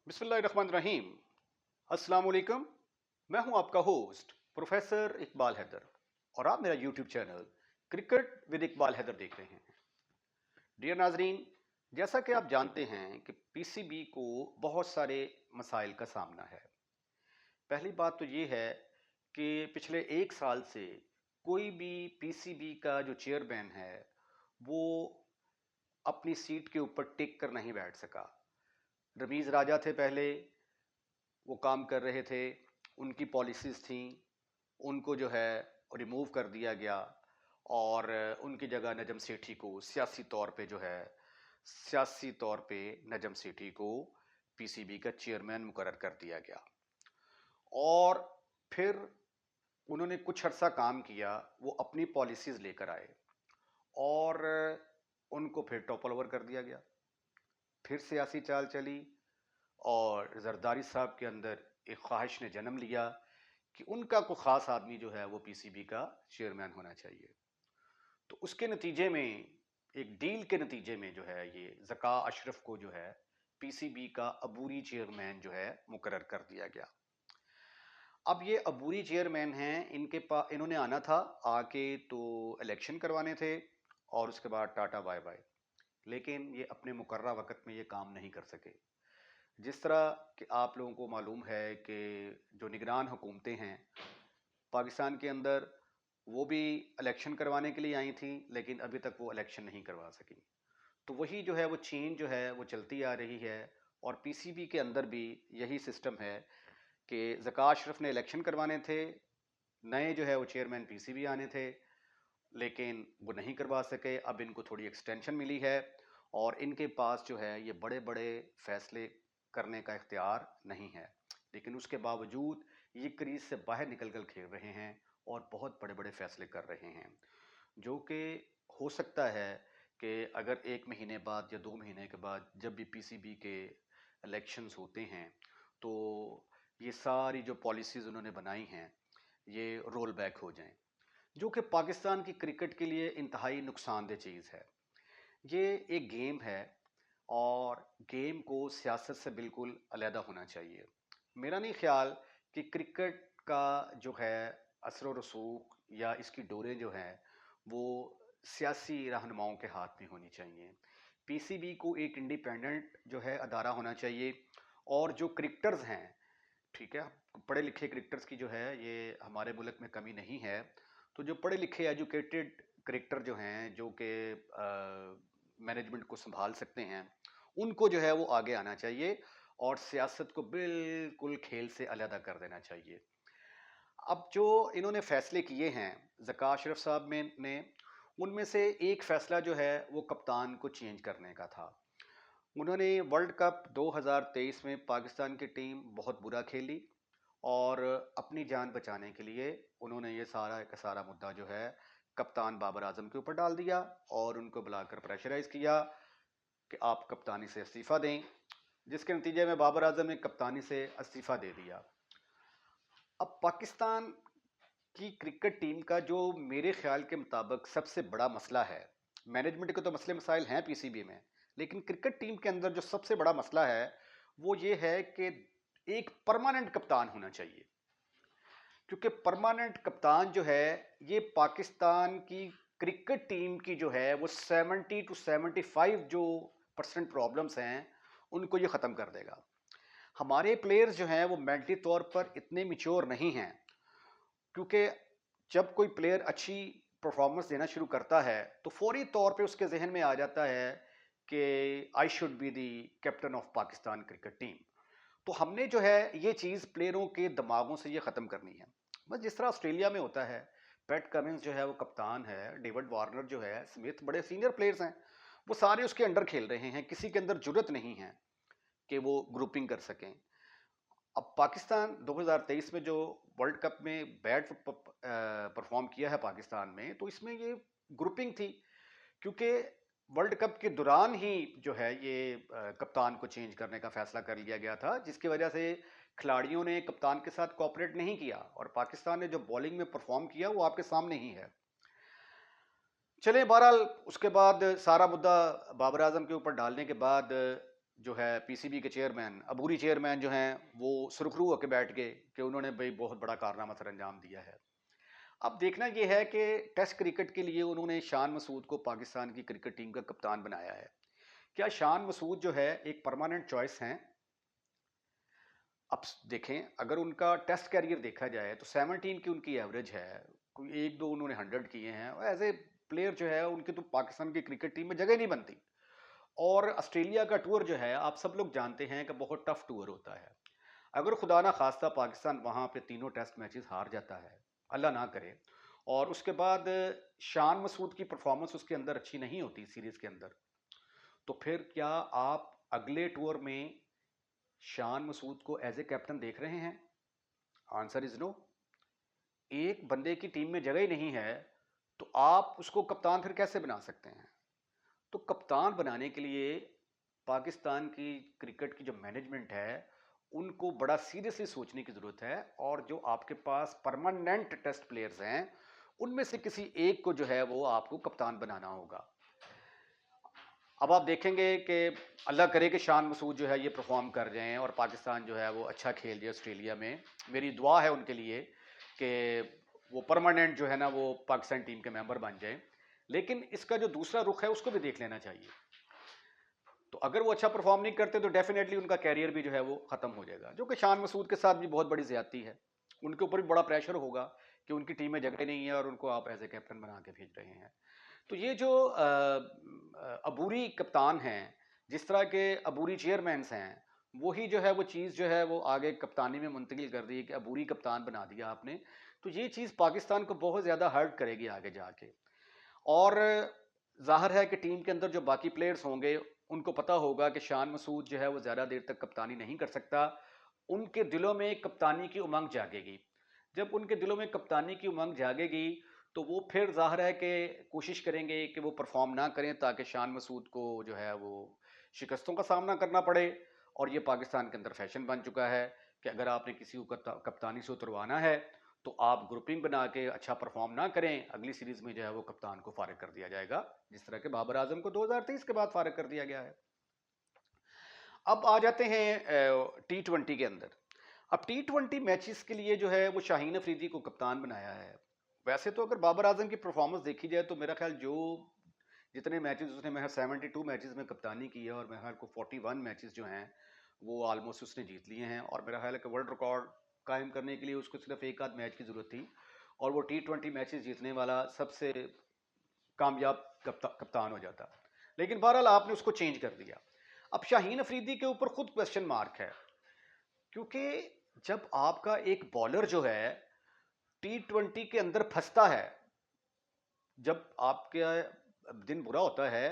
बिस्मिल्लाहिर्रहमानिर्रहीम। अस्सलाम वालेकुम। मैं हूं आपका होस्ट प्रोफेसर इकबाल हैदर और आप मेरा YouTube channel cricket with Iqbal Haider देख रहे हैं। डियर नाजरीन, जैसा कि आप जानते हैं कि पीसीबी को बहुत सारे मसाइल का सामना है। पहली बात तो ये है कि पिछले एक साल से कोई भी पीसीबी का जो चेयरमैन है वो अपनी सीट के ऊपर टिक कर नहीं बैठ सका। रमीज़ राजा थे पहले, वो काम कर रहे थे, उनकी पॉलिसीज़ थी, उनको जो है रिमूव कर दिया गया और उनकी जगह नजम सेठी को सियासी तौर पे नजम सेठी को पीसीबी का चेयरमैन मुकर्रर कर दिया गया। और फिर उन्होंने कुछ अर्सा काम किया, वो अपनी पॉलिसीज़ लेकर आए और उनको फिर टॉपल ओवर कर दिया गया। फिर सियासी चाल चली और जरदारी साहब के अंदर एक ख्वाहिश ने जन्म लिया कि उनका कोई ख़ास आदमी जो है वो पीसीबी का चेयरमैन होना चाहिए। तो उसके नतीजे में, एक डील के नतीजे में जो है ये ज़का अशरफ को जो है पीसीबी का अबूरी चेयरमैन जो है मुकर्रर कर दिया गया। अब ये अबूरी चेयरमैन हैं, इन्होंने आना था, आके तो इलेक्शन करवाने थे और उसके बाद टाटा बाय बाय। लेकिन ये अपने मुकर्रर वक्त में ये काम नहीं कर सके। जिस तरह कि आप लोगों को मालूम है कि जो निगरान हुकूमतें हैं पाकिस्तान के अंदर, वो भी इलेक्शन करवाने के लिए आई थी, लेकिन अभी तक वो इलेक्शन नहीं करवा सकी। तो वही जो है वो चेन जो है वो चलती आ रही है और पीसीबी के अंदर भी यही सिस्टम है कि ज़का अशरफ ने इलेक्शन करवाने थे, नए जो है वो चेयरमैन पीसीबी आने थे, लेकिन वो नहीं करवा सके। अब इनको थोड़ी एक्सटेंशन मिली है और इनके पास जो है ये बड़े बड़े फैसले करने का इख्तियार नहीं है, लेकिन उसके बावजूद ये क्रीज से बाहर निकल कर खेल रहे हैं और बहुत बड़े बड़े फैसले कर रहे हैं, जो कि हो सकता है कि अगर 1 महीने बाद या 2 महीने के बाद जब भी पीसीबी के इलेक्शंस होते हैं तो ये सारी जो पॉलिसीज़ उन्होंने बनाई हैं ये रोल बैक हो जाएं, जो कि पाकिस्तान की क्रिकेट के लिए इंतहाई नुकसानदेह चीज़ है। ये एक गेम है और गेम को सियासत से बिल्कुल अलहदा होना चाहिए। मेरा नहीं ख्याल कि क्रिकेट का जो है असर व रसूख या इसकी डोरें जो हैं वो सियासी रहनुमाओं के हाथ में होनी चाहिए। पीसीबी को एक इंडिपेंडेंट जो है अदारा होना चाहिए और जो क्रिकेटर्स हैं, ठीक है, पढ़े लिखे क्रिकेटर्स की जो है ये हमारे मुल्क में कमी नहीं है। तो जो पढ़े लिखे एजुकेटेड क्रिकेटर जो हैं, जो कि मैनेजमेंट को संभाल सकते हैं, उनको जो है वो आगे आना चाहिए और सियासत को बिल्कुल खेल से अलहदा कर देना चाहिए। अब जो इन्होंने फैसले किए हैं ज़का अशरफ साहब में ने, उनमें से एक फ़ैसला जो है वो कप्तान को चेंज करने का था। उन्होंने वर्ल्ड कप 2023 में पाकिस्तान की टीम बहुत बुरा खेली और अपनी जान बचाने के लिए उन्होंने ये सारा का सारा मुद्दा जो है कप्तान बाबर आजम के ऊपर डाल दिया और उनको बुलाकर प्रेशराइज किया कि आप कप्तानी से इस्तीफ़ा दें, जिसके नतीजे में बाबर आजम ने कप्तानी से इस्तीफ़ा दे दिया। अब पाकिस्तान की क्रिकेट टीम का जो मेरे ख्याल के मुताबिक सबसे बड़ा मसला है, मैनेजमेंट के तो मसले मसाइल हैं पीसीबी में, लेकिन क्रिकेट टीम के अंदर जो सबसे बड़ा मसला है वो ये है कि एक परमानेंट कप्तान होना चाहिए, क्योंकि परमानेंट कप्तान जो है ये पाकिस्तान की क्रिकेट टीम की जो है वो 70 to 75 जो % प्रॉब्लम्स हैं उनको ये ख़त्म कर देगा। हमारे प्लेयर्स जो हैं वो मेंटली तौर पर इतने मिच्योर नहीं हैं, क्योंकि जब कोई प्लेयर अच्छी परफॉर्मेंस देना शुरू करता है तो फौरी तौर पे उसके जहन में आ जाता है कि I should be the captain of Pakistan cricket team. तो हमने जो है ये चीज़ प्लेयरों के दिमागों से ये ख़त्म करनी है। बस जिस तरह ऑस्ट्रेलिया में होता है, पैट कमिंस जो है वो कप्तान है, डेविड वार्नर जो है, स्मिथ बड़े सीनियर प्लेयर्स हैं, वो सारे उसके अंडर खेल रहे हैं, किसी के अंदर जुर्रत नहीं है कि वो ग्रुपिंग कर सकें। अब पाकिस्तान 2023 में जो वर्ल्ड कप में बैड परफॉर्म किया है पाकिस्तान में, तो इसमें ये ग्रुपिंग थी, क्योंकि वर्ल्ड कप के दौरान ही जो है ये कप्तान को चेंज करने का फैसला कर लिया गया था, जिसकी वजह से खिलाड़ियों ने कप्तान के साथ कोऑपरेट नहीं किया और पाकिस्तान ने जो बॉलिंग में परफॉर्म किया वो आपके सामने ही है। चले बहरहाल, उसके बाद सारा मुद्दा बाबर आजम के ऊपर डालने के बाद जो है पीसीबी के चेयरमैन, अबूरी चेयरमैन जो हैं, वो सुरखरू होकर बैठ गए कि उन्होंने भाई बहुत बड़ा कारनामा सर अंजाम दिया है। अब देखना ये है कि टेस्ट क्रिकेट के लिए उन्होंने शान मसूद को पाकिस्तान की क्रिकेट टीम का कप्तान बनाया है। क्या शान मसूद जो है एक परमानेंट चॉइस हैं? अब देखें, अगर उनका टेस्ट कैरियर देखा जाए तो 17 की उनकी एवरेज है, कोई एक दो उन्होंने 100 किए हैं, और एज ए प्लेयर जो है उनकी तो पाकिस्तान की क्रिकेट टीम में जगह नहीं बनती। और ऑस्ट्रेलिया का टूर जो है आप सब लोग जानते हैं कि बहुत टफ टूर होता है। अगर खुदा ना खास्ता पाकिस्तान वहाँ पे तीनों टेस्ट मैचेस हार जाता है, अल्लाह ना करे, और उसके बाद शान मसूद की परफॉर्मेंस उसके अंदर अच्छी नहीं होती सीरीज के अंदर, तो फिर क्या आप अगले टूर में शान मसूद को एज ए कैप्टन देख रहे हैं? Answer is no. एक बंदे की टीम में जगह ही नहीं है तो आप उसको कप्तान फिर कैसे बना सकते हैं? तो कप्तान बनाने के लिए पाकिस्तान की क्रिकेट की जो मैनेजमेंट है उनको बड़ा सीरियसली सोचने की ज़रूरत है, और जो आपके पास परमानेंट टेस्ट प्लेयर्स हैं उनमें से किसी एक को जो है वो आपको कप्तान बनाना होगा। अब आप देखेंगे कि अल्लाह करे कि शान मसूद जो है ये परफॉर्म कर जाएं और पाकिस्तान जो है वो अच्छा खेल जाए ऑस्ट्रेलिया में। मेरी दुआ है उनके लिए कि वो परमानेंट जो है ना वो पाकिस्तान टीम के मेंबर बन जाएं। लेकिन इसका जो दूसरा रुख है उसको भी देख लेना चाहिए। तो अगर वो अच्छा परफॉर्म नहीं करते तो डेफिनेटली उनका कैरियर भी जो है वो ख़त्म हो जाएगा, जो कि शान मसूद के साथ भी बहुत बड़ी ज़्यादती है। उनके ऊपर भी बड़ा प्रेशर होगा कि उनकी टीम में जगह नहीं है और उनको आप एज ए कैप्टन बना के भेज रहे हैं। तो ये जो अबूरी कप्तान हैं, जिस तरह के अबूरी चेयरमैन्स हैं, वही जो है वो चीज़ जो है वो आगे कप्तानी में मुंतकिल कर दी कि अबूरी कप्तान बना दिया आपने। तो ये चीज़ पाकिस्तान को बहुत ज़्यादा हर्ट करेगी आगे जाके। और ज़ाहिर है कि टीम के अंदर जो बाकी प्लेयर्स होंगे उनको पता होगा कि शान मसूद जो है वो ज़्यादा देर तक कप्तानी नहीं कर सकता। उनके दिलों में कप्तानी की उमंग जागेगी। जब उनके दिलों में कप्तानी की उमंग जागेगी तो वो फिर ज़ाहिर है कि कोशिश करेंगे कि वो परफॉर्म ना करें ताकि शान मसूद को जो है वो शिकस्तों का सामना करना पड़े। और ये पाकिस्तान के अंदर फैशन बन चुका है कि अगर आपने किसी को कप्तानी से उतरवाना है तो आप ग्रुपिंग बना के अच्छा परफॉर्म ना करें, अगली सीरीज में जो है वो कप्तान को फारिग कर दिया जाएगा, जिस तरह के बाबर आजम को 2023 के बाद फारिग कर दिया गया है। अब आ जाते हैं T20 के अंदर। अब T20 मैचेस के लिए जो है वो शाहीन अफरीदी को कप्तान बनाया है। वैसे तो अगर बाबर आजम की परफॉर्मेंस देखी जाए तो मेरा ख्याल जो जितने मैचेस उसने, मेरा 72 मैचेस में कप्तानी की है और मेरे ख्याल को 41 मैचेस जो हैं वो ऑलमोस्ट उसने जीत लिए हैं, और मेरा ख्याल है कि वर्ल्ड रिकॉर्ड कायम करने के लिए उसको सिर्फ एक आध मैच की ज़रूरत थी और वो T20 मैचेस जीतने वाला सबसे कामयाब कप्तान हो जाता। लेकिन बहरहाल आपने उसको चेंज कर दिया। अब शाहीन अफरीदी के ऊपर खुद क्वेश्चन मार्क है, क्योंकि जब आपका एक बॉलर जो है T20 के अंदर फंसता है, जब आपके दिन बुरा होता है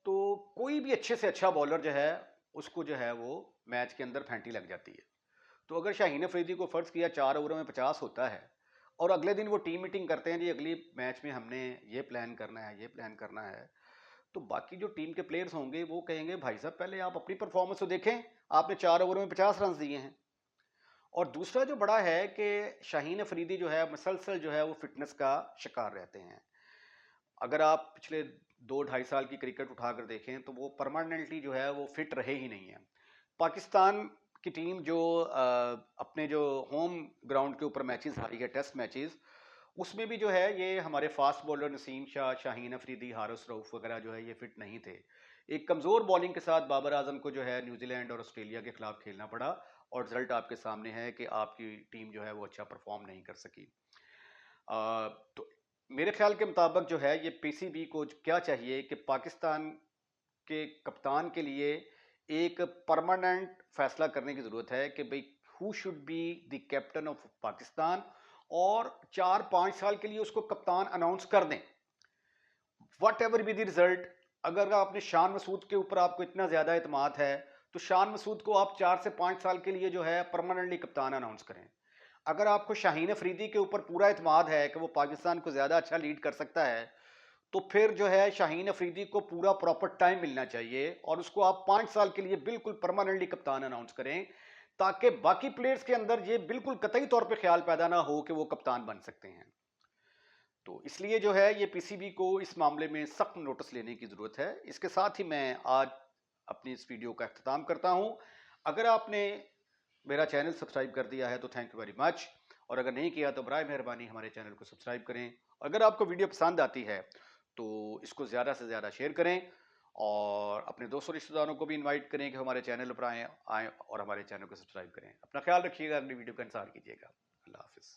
तो कोई भी अच्छे से अच्छा बॉलर जो है उसको जो है वो मैच के अंदर फैंटी लग जाती है। तो अगर शाहीन अफरीदी को फ़र्ज़ किया 4 ओवरों में 50 होता है और अगले दिन वो टीम मीटिंग करते हैं जी अगली मैच में हमने ये प्लान करना है, ये प्लान करना है, तो बाकी जो टीम के प्लेयर्स होंगे वो कहेंगे भाई साहब पहले आप अपनी परफॉर्मेंस तो देखें, आपने 4 ओवरों में 50 रन दिए हैं। और दूसरा जो बड़ा है कि शाहीन अफरीदी जो है मसलसल जो है वो फिटनेस का शिकार रहते हैं। अगर आप पिछले 2-2.5 साल की क्रिकेट उठाकर देखें तो वो परमानेंटली जो है वो फिट रहे ही नहीं है। पाकिस्तान की टीम जो अपने जो होम ग्राउंड के ऊपर मैचेस हारी है, टेस्ट मैचेस, उसमें भी जो है ये हमारे फास्ट बॉलर नसीम शाह, शाहीन अफरीदी, हारिस रऊफ वगैरह जो है ये फिट नहीं थे। एक कमज़ोर बॉलिंग के साथ बाबर आजम को जो है न्यूजीलैंड और ऑस्ट्रेलिया के खिलाफ खेलना पड़ा, और रिजल्ट आपके सामने है कि आपकी टीम जो है वो अच्छा परफॉर्म नहीं कर सकी। तो मेरे ख्याल के मुताबिक जो है ये पीसीबी को क्या चाहिए कि पाकिस्तान के कप्तान के लिए एक परमानेंट फैसला करने की ज़रूरत है कि भाई who should be the captain of Pakistan, और 4-5 साल के लिए उसको कप्तान अनाउंस कर दें what ever be the result. अगर आपने शान मसूद के ऊपर आपको इतना ज़्यादा एतमाद है तो शान मसूद को आप 4 से 5 साल के लिए जो है परमानेंटली कप्तान अनाउंस करें। अगर आपको शाहीन अफरीदी के ऊपर पूरा एतमाद है कि वो पाकिस्तान को ज़्यादा अच्छा लीड कर सकता है तो फिर जो है शाहीन अफरीदी को पूरा प्रॉपर टाइम मिलना चाहिए और उसको आप 5 साल के लिए बिल्कुल परमानेंटली कप्तान अनाउंस करें, ताकि बाकी प्लेयर्स के अंदर ये बिल्कुल कतई तौर पे ख्याल पैदा ना हो कि वो कप्तान बन सकते हैं। तो इसलिए जो है ये पीसीबी को इस मामले में सख्त नोटिस लेने की ज़रूरत है। इसके साथ ही मैं आज अपनी इस वीडियो का अख्ताम करता हूं। अगर आपने मेरा चैनल सब्सक्राइब कर दिया है तो थैंक यू वेरी मच, और अगर नहीं किया तो बराए मेहरबानी हमारे चैनल को सब्सक्राइब करें। अगर आपको वीडियो पसंद आती है तो इसको ज़्यादा से ज़्यादा शेयर करें, और अपने दोस्तों रिश्तेदारों को भी इनवाइट करें कि हमारे चैनल पर आएँ और हमारे चैनल को सब्सक्राइब करें। अपना ख्याल रखिएगा, अगली वीडियो का इंतजार कीजिएगा। अल्लाह हाफिज़।